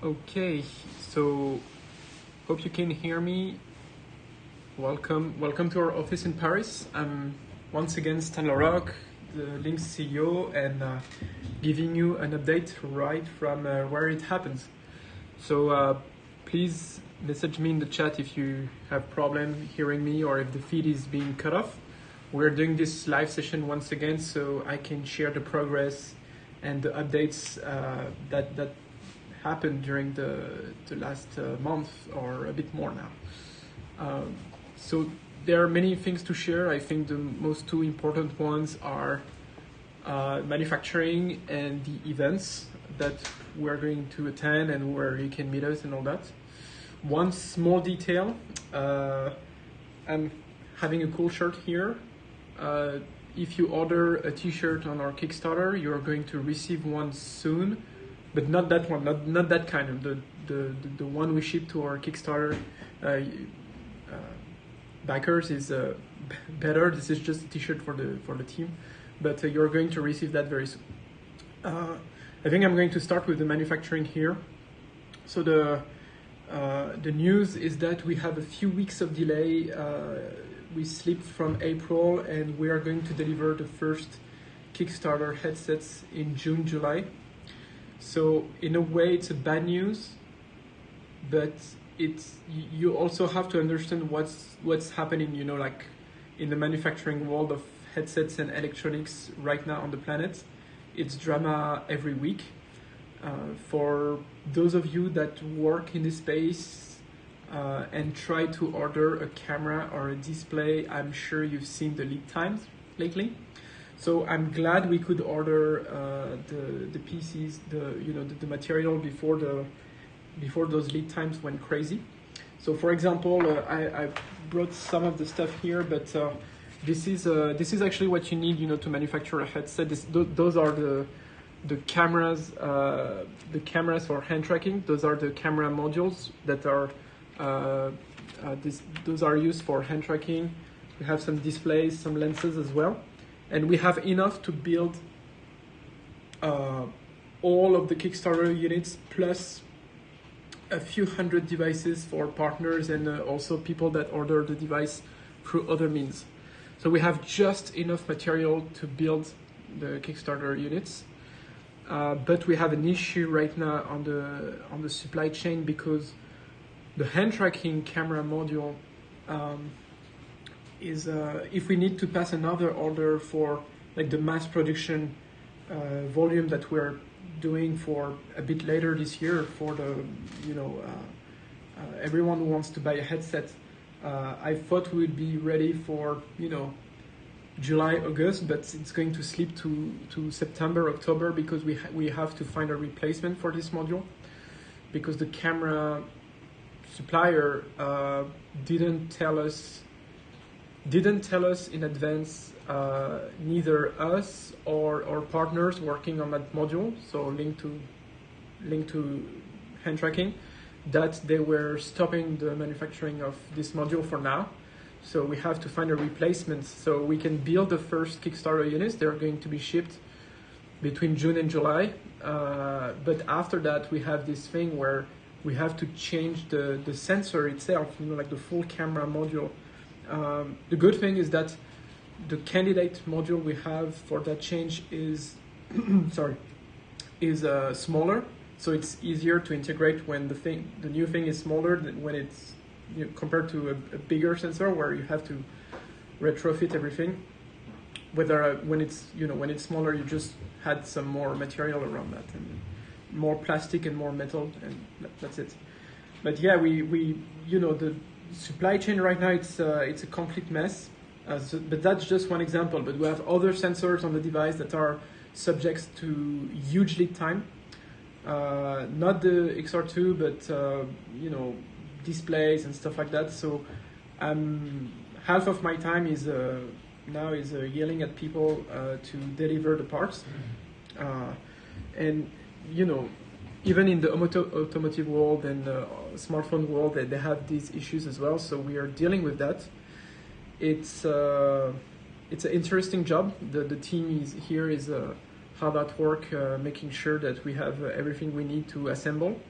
Okay, so hope you can hear me. Welcome to our office in Paris. I'm once again Stan Larocque, the Lynx CEO, and giving you an update right from where it happens. So please message me in the chat if you have problem hearing me or if the feed is being cut off. We're doing this live session once again so I can share the progress and the updates that happened during the last month or a bit more now. So there are many things to share. I think the most two important ones are manufacturing and the events that we're going to attend and where you can meet us and all that. One small detail, I'm having a cool shirt here. If you order a t-shirt on our Kickstarter, you're going to receive one soon, but not that one, not that kind of, the one we ship to our Kickstarter backers is better. This is just a t-shirt for the team, but you're going to receive that very soon. I think I'm going to start with the manufacturing here. So the news is that we have a few weeks of delay. We slipped from April and we are going to deliver the first Kickstarter headsets in June, July. So in a way it's a bad news, but you also have to understand what's happening, you know, like in the manufacturing world of headsets and electronics right now on the planet. It's drama every week. For those of you that work in this space and try to order a camera or a display, I'm sure you've seen the lead times lately. So I'm glad we could order the PCs, the material before those lead times went crazy. So for example, I brought some of the stuff here, but this is actually what you need, you know, to manufacture a headset. Those are the cameras for hand tracking. Those are the camera modules that are those are used for hand tracking. We have some displays, some lenses as well, and we have enough to build all of the Kickstarter units plus a few hundred devices for partners and also people that order the device through other means. So we have just enough material to build the Kickstarter units. But we have an issue right now on the supply chain because the hand tracking camera module is if we need to pass another order for like the mass production volume that we're doing for a bit later this year for the everyone who wants to buy a headset, I thought we would be ready for July, August, but it's going to slip to September, October because we have to find a replacement for this module because the camera supplier didn't tell us in advance, neither us or our partners working on that module, so linked to hand tracking, that they were stopping the manufacturing of this module for now. So we have to find a replacement so we can build the first Kickstarter units. They're going to be shipped between June and July. But after that, we have this thing where we have to change the sensor itself, like the full camera module. The good thing is that the candidate module we have for that change is smaller. So it's easier to integrate when the new thing is smaller than when it's compared to a bigger sensor where you have to retrofit everything. Whether when it's smaller, you just had some more material around that and more plastic and more metal, and that's it. But yeah, we the supply chain right now it's a complete mess. But that's just one example. But we have other sensors on the device that are subject to huge lead time. Not the XR2, but displays and stuff like that. So half of my time is now yelling at people to deliver the parts. And even in the automotive world and smartphone world, they have these issues as well. So we are dealing with that. It's an interesting job. The team is hard at work making sure that we have everything we need to assemble.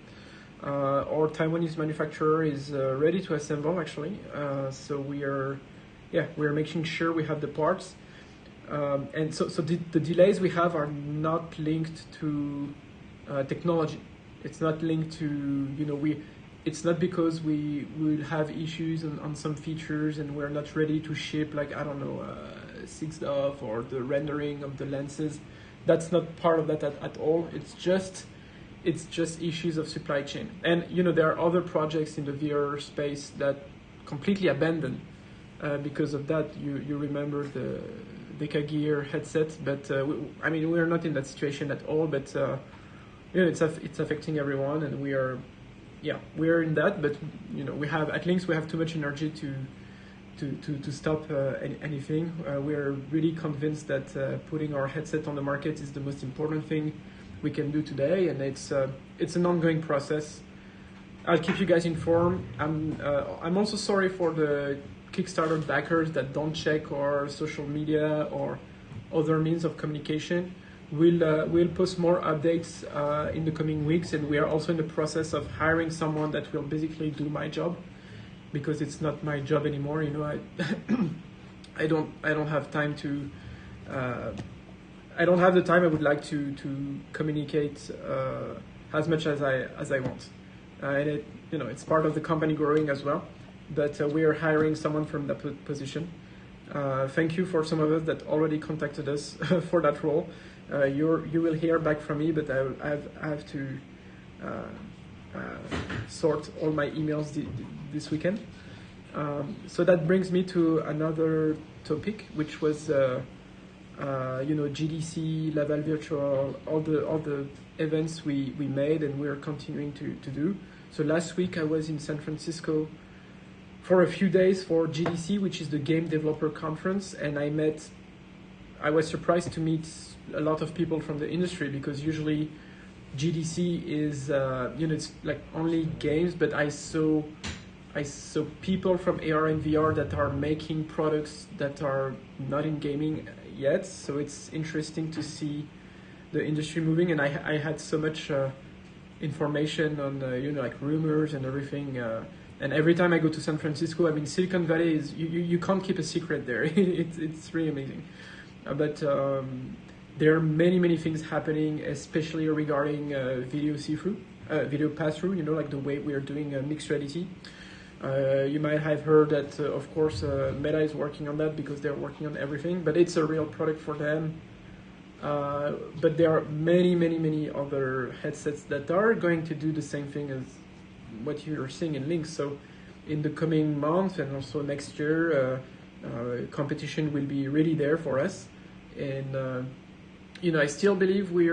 Our Taiwanese manufacturer is ready to assemble actually. So we are making sure we have the parts. And so the delays we have are not linked to technology. It's not linked to, it's not because we will have issues on some features and we're not ready to ship, like, I don't know, 6DoF or the rendering of the lenses. That's not part of that at all. It's just issues of supply chain. And, there are other projects in the VR space that completely abandoned because of that. You remember the Deca Gear headset, but we're not in that situation at all, but it's affecting everyone, and we're in that, but we have at Linx we have too much energy to stop anything. We're really convinced that putting our headset on the market is the most important thing we can do today, and it's an ongoing process. I'll keep you guys informed. I'm also sorry for the Kickstarter backers that don't check our social media or other means of communication. We'll post more updates in the coming weeks, and we are also in the process of hiring someone that will basically do my job, because it's not my job anymore. I don't have time to. I don't have the time I would like to communicate as much as I want, and it's part of the company growing as well. But we are hiring someone from that position. Thank you for some of us that already contacted us for that role. You will hear back from me, but I have to sort all my emails this weekend. So that brings me to another topic, which was GDC, Laval Virtual, all the events we made and we're continuing to do. So last week I was in San Francisco for a few days for GDC, which is the Game Developer Conference, and I was surprised to meet a lot of people from the industry, because usually GDC is it's like only games, but I saw people from AR and VR that are making products that are not in gaming yet. So it's interesting to see the industry moving, and I had so much information on like rumors and everything. And every time I go to San Francisco, Silicon Valley is you can't keep a secret there. It's really amazing. But there are many things happening, especially regarding video see-through, video pass-through. Like the way we are doing mixed reality. You might have heard that, of course, Meta is working on that because they're working on everything, but it's a real product for them. But there are many other headsets that are going to do the same thing as what you're seeing in Linx. So in the coming months and also next year, competition will be really there for us. And, I still believe we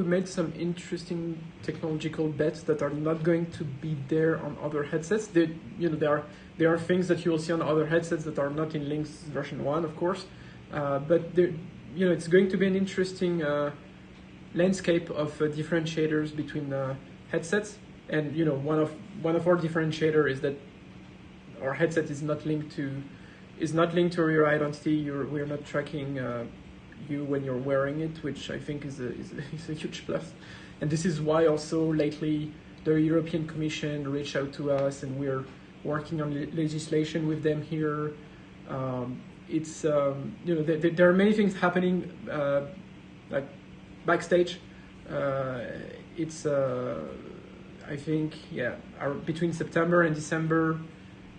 made some interesting technological bets that are not going to be there on other headsets. There are things that you will see on other headsets that are not in Linx version 1, of course. But it's going to be an interesting landscape of differentiators between headsets. And one of our differentiator is that our headset is not linked to rear identity. We're not tracking you when you're wearing it, which I think is a huge plus. And this is why also lately the European Commission reached out to us, and we're working on legislation with them here. There are many things happening like backstage. I think between September and December,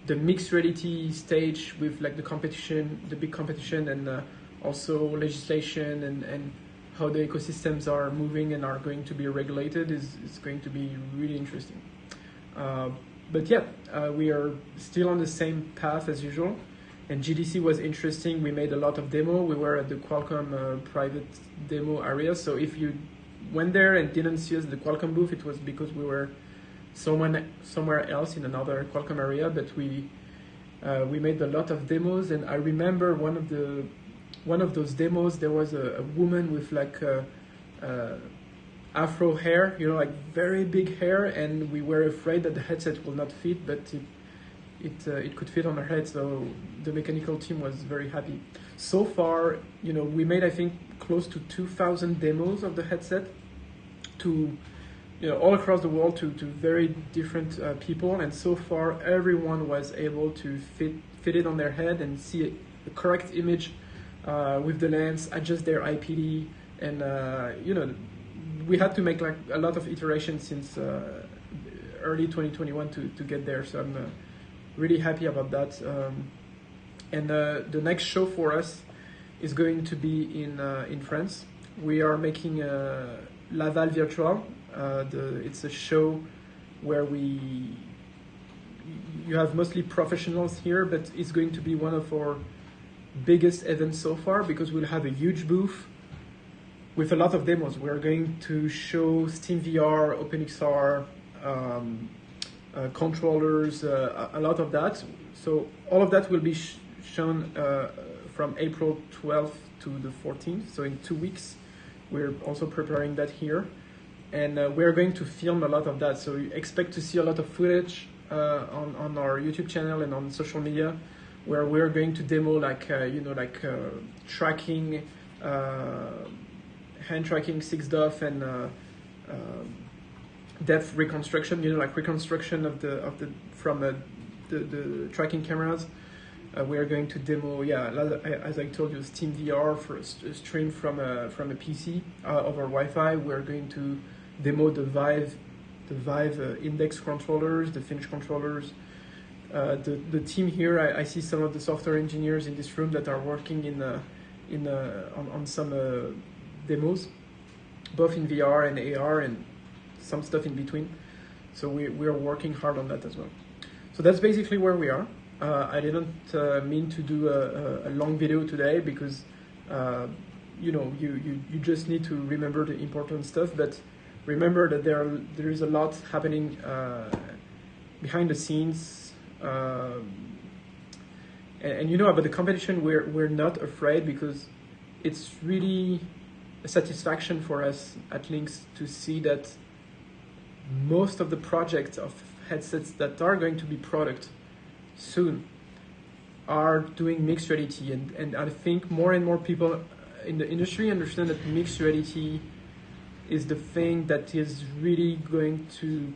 the mixed reality stage with like the big competition, and also legislation and how the ecosystems are moving and are going to be regulated is going to be really interesting. But we are still on the same path as usual. And GDC was interesting. We made a lot of demo. We were at the Qualcomm private demo area. So if you went there and didn't see us at the Qualcomm booth, it was because we were somewhere else in another Qualcomm area. But we made a lot of demos. And I remember one of those demos, there was a woman with like afro hair, like very big hair, and we were afraid that the headset will not fit, but it could fit on her head, so the mechanical team was very happy. So far, we made, I think, close to 2,000 demos of the headset to all across the world to very different people, and so far everyone was able to fit it on their head and see the correct image with the lens, adjust their IPD, and we had to make like a lot of iterations since early 2021 to get there. So I'm really happy about that. And the next show for us is going to be in France. We are making Laval Virtual. It's a show where you have mostly professionals here, but it's going to be one of our biggest events so far because we'll have a huge booth with a lot of demos. We're going to show Steam VR, OpenXR, controllers, a lot of that. So all of that will be shown from April 12th to the 14th, so in 2 weeks. We're also preparing that here. And we're going to film a lot of that, so you expect to see a lot of footage on our YouTube channel and on social media, where we're going to demo tracking, hand tracking, 6DoF, and depth reconstruction. Reconstruction of the tracking cameras. We are going to demo, as I told you, Steam VR for a stream from a PC over Wi-Fi. We're going to demo the Vive index controllers, the Finch controllers. The team here, I see some of the software engineers in this room that are working on some demos, both in VR and AR and some stuff in between. So we are working hard on that as well. So that's basically where we are. I didn't mean to do a long video today because you just need to remember the important stuff, but remember that there is a lot happening behind the scenes, and about the competition, we're not afraid because it's really a satisfaction for us at Linx to see that most of the projects of headsets that are going to be product soon are doing mixed reality, and I think more and more people in the industry understand that mixed reality is the thing that is really going to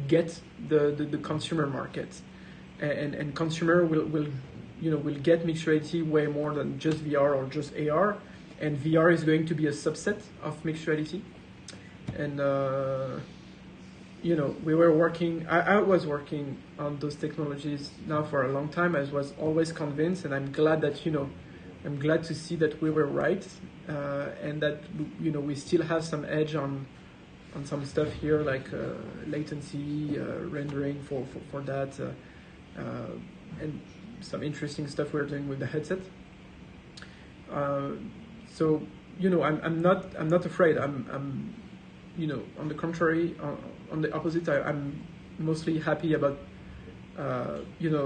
get the consumer market, and consumer will get mixed reality way more than just VR or just AR, and VR is going to be a subset of mixed reality. And I was working on those technologies now for a long time. I was always convinced, and I'm glad that I'm glad to see that we were right, and that we still have some edge on some stuff here, like latency, rendering for that, and some interesting stuff we're doing with the headset. So I'm not afraid. I'm on the contrary, on the opposite, I'm mostly happy about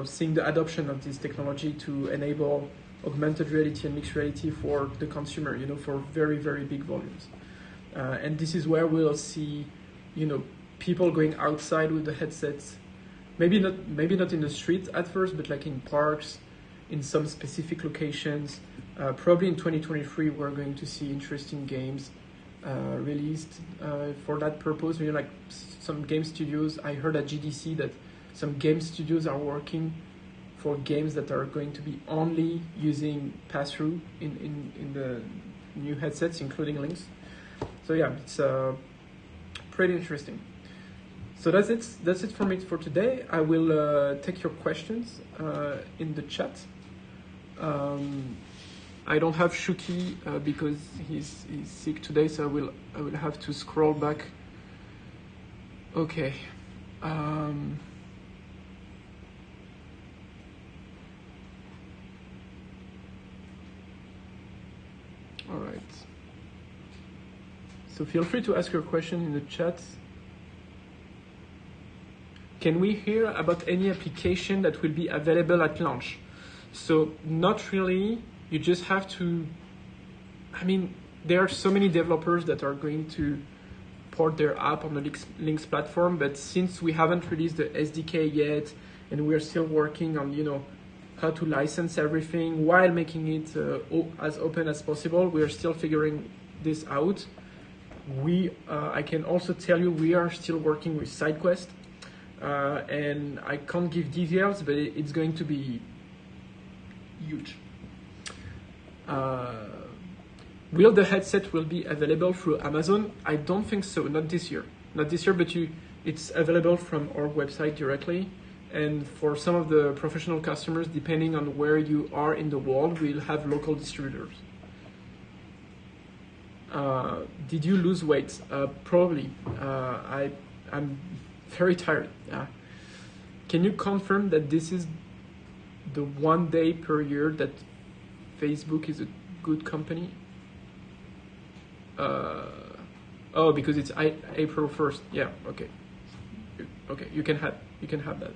seeing the adoption of this technology to enable augmented reality and mixed reality for the consumer, for very, very big volumes. And this is where we'll see, people going outside with the headsets. Maybe not in the streets at first, but like in parks, in some specific locations. Probably in 2023, we're going to see interesting games released for that purpose. Like some game studios. I heard at GDC that some game studios are working for games that are going to be only using pass-through in the new headsets, including Lynx. So yeah, it's pretty interesting. So that's it for me for today. I will take your questions in the chat. I don't have Shuki because he's sick today, so I will have to scroll back. Okay. All right. So feel free to ask your question in the chat. Can we hear about any application that will be available at launch? So not really. You just have to, there are so many developers that are going to port their app on the Linx platform, but since we haven't released the SDK yet, and we're still working on, how to license everything while making it as open as possible, we are still figuring this out. I can also tell you we are still working with SideQuest, and I can't give details, but it's going to be huge. Will the headset will be available through Amazon? I don't think so, not this year. Not this year, but it's available from our website directly. And for some of the professional customers, depending on where you are in the world, we'll have local distributors. Did you lose weight? Probably. I'm very tired. Can you confirm that this is the 1 day per year that Facebook is a good company? Oh, because it's April 1st. Yeah, okay. Okay, you can have that.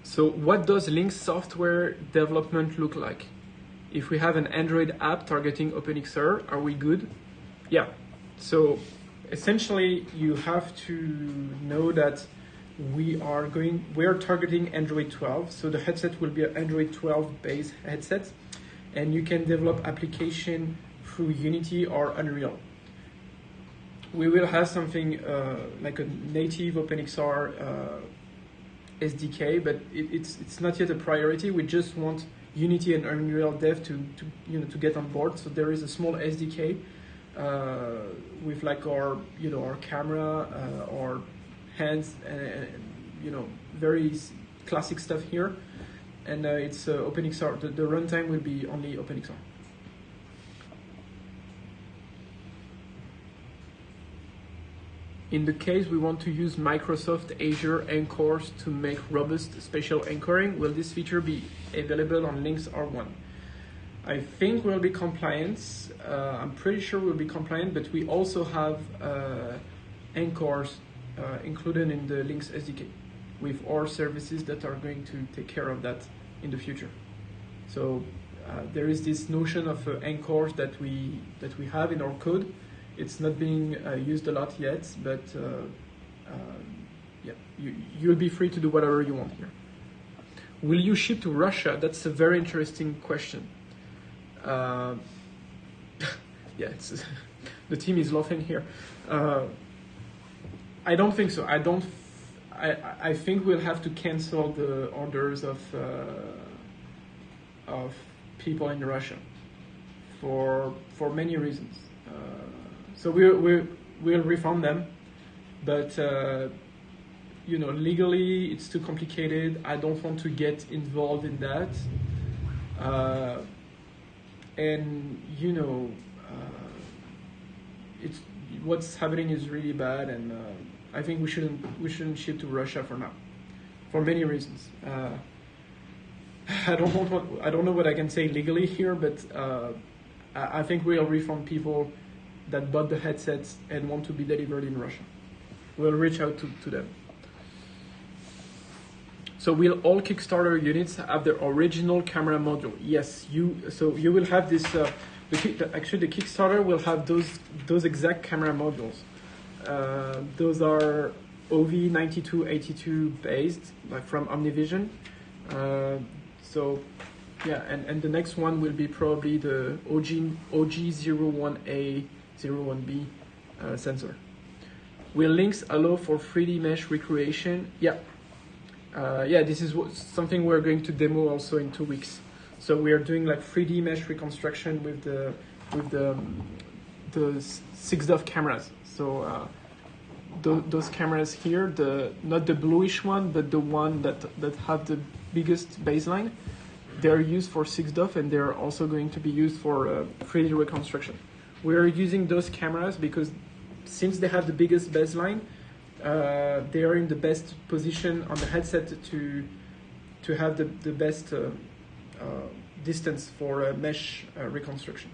So what does Linx software development look like? If we have an Android app targeting OpenXR, are we good? Yeah. So essentially you have to know that we are targeting Android 12. So the headset will be an Android 12 based headset, and you can develop application through Unity or Unreal. We will have something like a native OpenXR SDK, but it's not yet a priority. We just want Unity and Unreal Dev to get on board. So there is a small SDK with like our camera, our hands, and very classic stuff here. And it's OpenXR. The runtime will be only OpenXR. In the case we want to use Microsoft Azure Anchors to make robust spatial anchoring, will this feature be available on Linx R1? I think we'll be compliant. I'm pretty sure we'll be compliant, but we also have anchors included in the Linx SDK with our services that are going to take care of that in the future. So there is this notion of anchors that we have in our code. It's not being used a lot yet, but yeah, you'll be free to do whatever you want here. Will you ship to Russia? That's a very interesting question. Yeah, the team is laughing here. I don't think so. I think we'll have to cancel the orders of people in Russia for many reasons. So we'll refund them, but legally it's too complicated. I don't want to get involved in that, and it's what's happening is really bad, and I think we shouldn't ship to Russia for now, for many reasons. I don't know what I can say legally here, but I think we'll refund people that bought the headsets and want to be delivered in Russia. We'll reach out to them. So will all Kickstarter units have their original camera module? Yes, you will have this. Actually, the Kickstarter will have those exact camera modules. Those are OV9282 based, like from Omnivision. So yeah, and the next one will be probably the OG01A 01B sensor. Will Linx allow for 3D mesh recreation? Yeah. Yeah, this is something we're going to demo also in 2 weeks. So we are doing like 3D mesh reconstruction with the 6DoF cameras. So those cameras here, not the bluish one, but the one that have the biggest baseline, they're used for 6DoF, and they're also going to be used for 3D reconstruction. We're using those cameras because since they have the biggest baseline, they are in the best position on the headset to have the best distance for mesh reconstruction.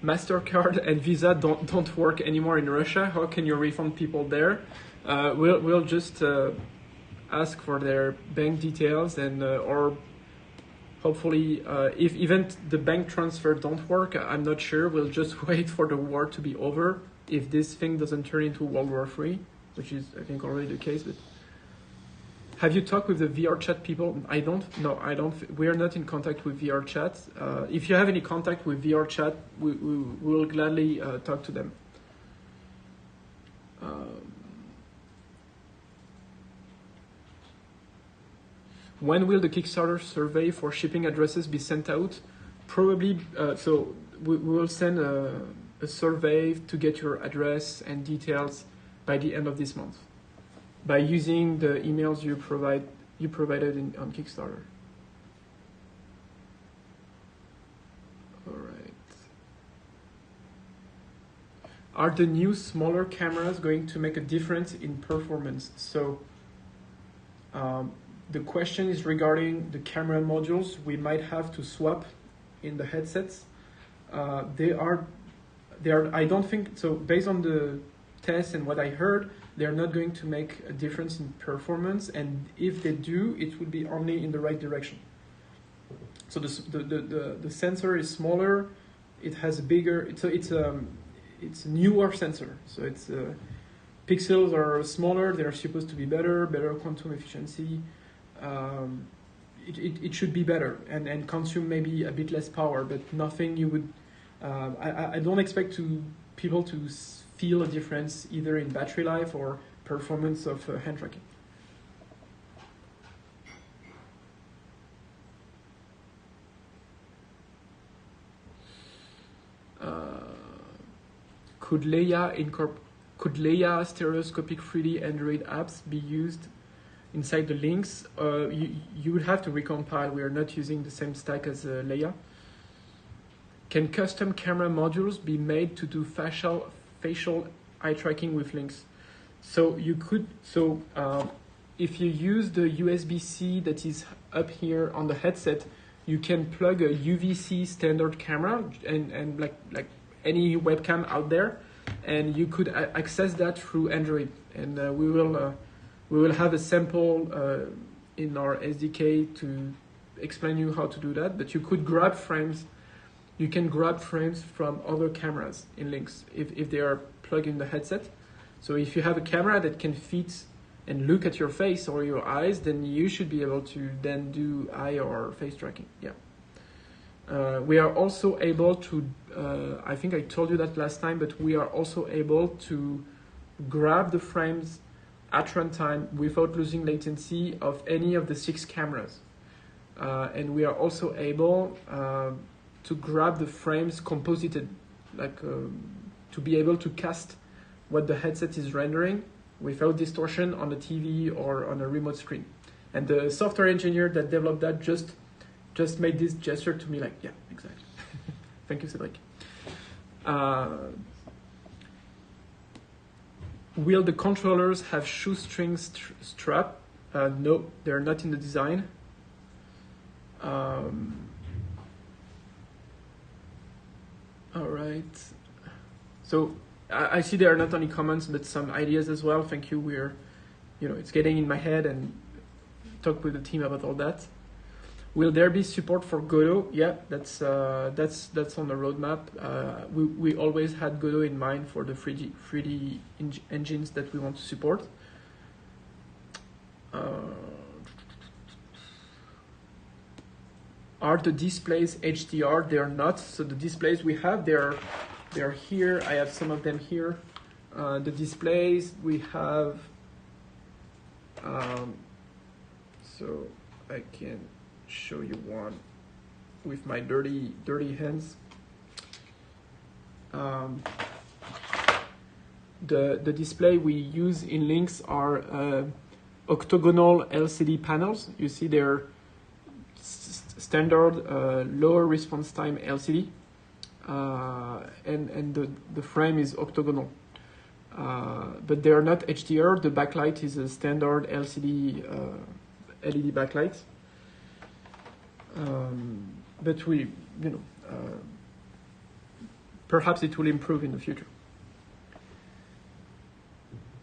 MasterCard and Visa don't work anymore in Russia. How can you refund people there? We'll just ask for their bank details, and or hopefully if even the bank transfer don't work, I'm not sure. We'll just wait for the war to be over if this thing doesn't turn into World War III, which is I think already the case. But Have you talked with the VR chat people? I don't. No, I don't. We are not in contact with VR chat. If you have any contact with VR chat, we will gladly talk to them. When will the Kickstarter survey for shipping addresses be sent out? Probably. So we will send a survey to get your address and details by the end of this month, by using the emails you provided on Kickstarter. All right. Are the new smaller cameras going to make a difference in performance? So the question is regarding the camera modules we might have to swap in the headsets. They are. I don't think so. Based on the tests and what I heard, they're not going to make a difference in performance, and if they do, it will be only in the right direction. So the sensor is smaller, it has a bigger, it's a newer sensor. So it's pixels are smaller, they're supposed to be better quantum efficiency. It should be better and consume maybe a bit less power, but nothing you would. I don't expect people to feel a difference either in battery life or performance of hand tracking. Could Leia stereoscopic 3D Android apps be used inside the Lynx? You would have to recompile. We are not using the same stack as Leia. Can custom camera modules be made to do facial eye tracking with Linx? So you could. So if you use the USB-C that is up here on the headset, you can plug a UVC standard camera and like any webcam out there, and you could access that through Android. And we will have a sample in our SDK to explain you how to do that. But you could grab frames. You can grab frames from other cameras in Linx if they are plugged in the headset. So if you have a camera that can fit and look at your face or your eyes, then you should be able to then do eye or face tracking. Yeah. We are also able to, I think I told you that last time, but we are also able to grab the frames at runtime without losing latency of any of the 6 cameras. And we are also able to grab the frames composited, like to be able to cast what the headset is rendering without distortion on the TV or on a remote screen. And the software engineer that developed that just made this gesture to me, like, yeah, exactly. Thank you, Cedric. Will the controllers have shoestring strap? No, they're not in the design. All right. So I see there are not only comments, but some ideas as well. Thank you. It's getting in my head and talk with the team about all that. Will there be support for Godot? Yeah, that's on the roadmap. We always had Godot in mind for the 3D engines that we want to support. Are the displays HDR? They are not. So the displays we have, they are here. I have some of them here. The displays we have. So I can show you one with my dirty hands. The display we use in Linx are octagonal LCD panels. You see they're standard lower response time LCD, and the frame is octagonal. But they are not HDR. The backlight is a standard LCD LED backlight. But perhaps it will improve in the future.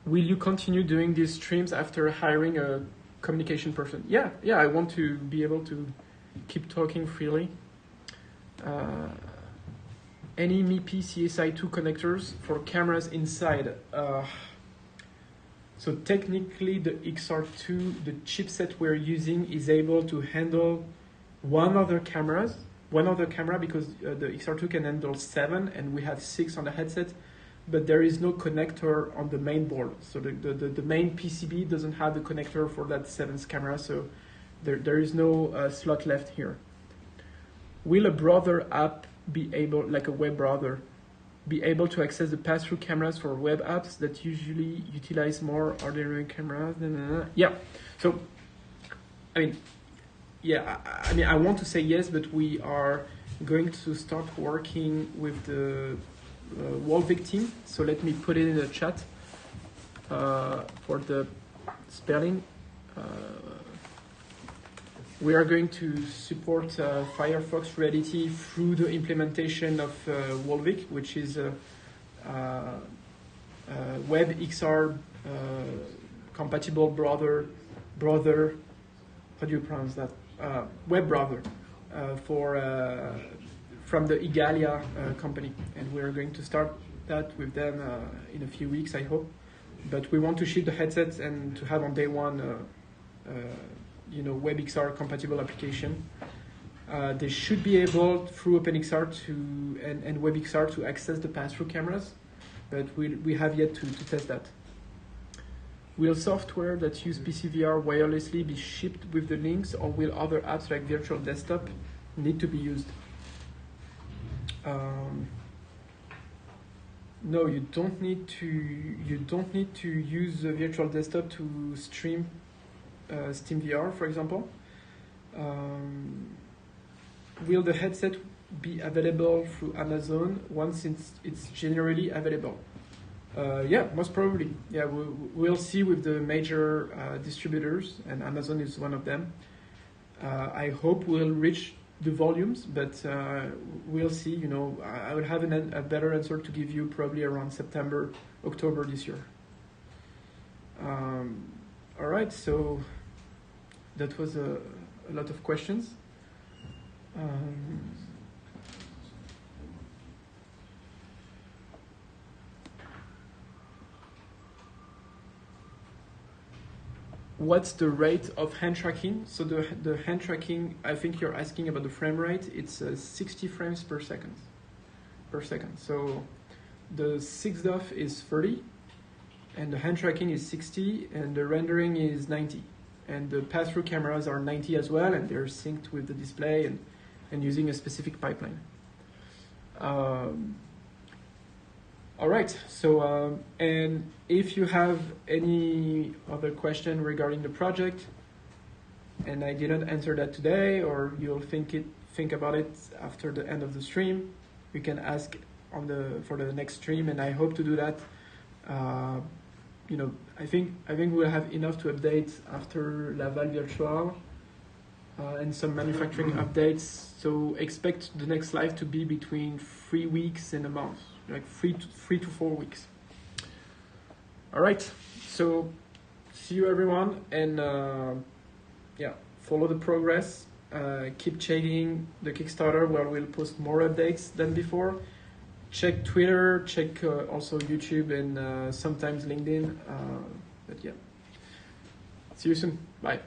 Will you continue doing these streams after hiring a communication person? Yeah, I want to be able to keep talking freely. Any MIPI CSI2 connectors for cameras inside? So technically the XR2, the chipset we're using is able to handle one other camera because the XR2 can handle 7 and we have 6 on the headset, but there is no connector on the main board. So the main PCB doesn't have the connector for that 7th camera, so there is no slot left here. Will a browser app be able, like a web browser, be able to access the pass-through cameras for web apps that usually utilize more ordinary cameras? Yeah. So, I mean, yeah, I mean, I want to say yes, but we are going to start working with the Wolvik team. So let me put it in the chat for the spelling. We are going to support Firefox Reality through the implementation of Wolvik, which is a WebXR compatible browser. How do you pronounce that? Web browser from the Igalia company, and we are going to start that with them in a few weeks, I hope. But we want to ship the headsets and to have on day one, WebXR compatible application. They should be able through OpenXR and WebXR to access the pass-through cameras, but we have yet to test that. Will software that use PCVR wirelessly be shipped with the Linx, or will other apps like Virtual Desktop need to be used? No, you don't need to use the Virtual Desktop to stream SteamVR, for example. Will the headset be available through Amazon once it's generally available? Yeah, most probably. Yeah, we'll see with the major distributors, and Amazon is one of them. I hope we'll reach the volumes, but we'll see. I will have a better answer to give you probably around September, October this year. All right, so that was a lot of questions. What's the rate of hand tracking? So the hand tracking, I think you're asking about the frame rate. It's 60 frames per second. So the 6DoF is 30, and the hand tracking is 60, and the rendering is 90. And the pass-through cameras are 90 as well, and they're synced with the display and using a specific pipeline. All right, so, and if you have any other question regarding the project, and I didn't answer that today, or you'll think about it after the end of the stream, you can ask for the next stream, and I hope to do that. I think we'll have enough to update after Laval Virtual and some manufacturing updates. So expect the next live to be between 3 weeks and a month, like 3 to 4 weeks. All right, so see you everyone, and follow the progress. Keep checking the Kickstarter where we'll post more updates than before. Check Twitter, check also YouTube, and sometimes LinkedIn. But yeah, see you soon. Bye.